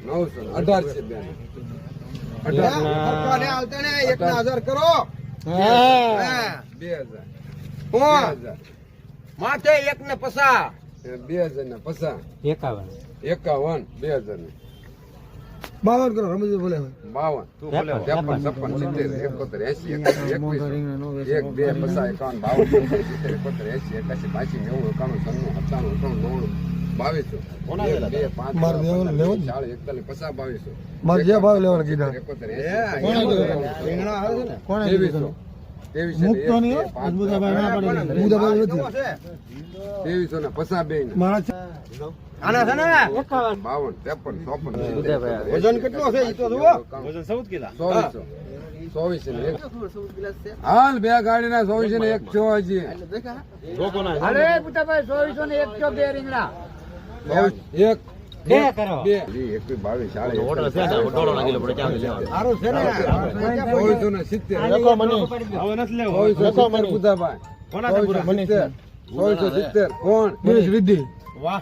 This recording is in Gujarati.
1800 બે 1000 કરો. 2000 માથે 1 ને 50 2000 ને 50 51 2000 ને 52 કરો. રમેશભાઈ બોલે 52 53 56 57 80 81 2 50 મારે જે ભાવ લેવાનો કીધા. વજન કેટલો છે? વજન 14 કિલો. 24 હાલ બે ગાડી ના 24 ને 1 છો હજી. અરે પુતાભાઈ 24 ને 1 બે રીંગણા. 1 બે કરો 2 21 22 ઓર્ડર છે ડોળો લાગેલો પડે ચાલે લેવા સારું છે ને 2470 લખો મને હવે નથી લેવો લખો મને પુતાભાઈ કોના પૂરા મને 2470 કોણ વિધિ. વાહ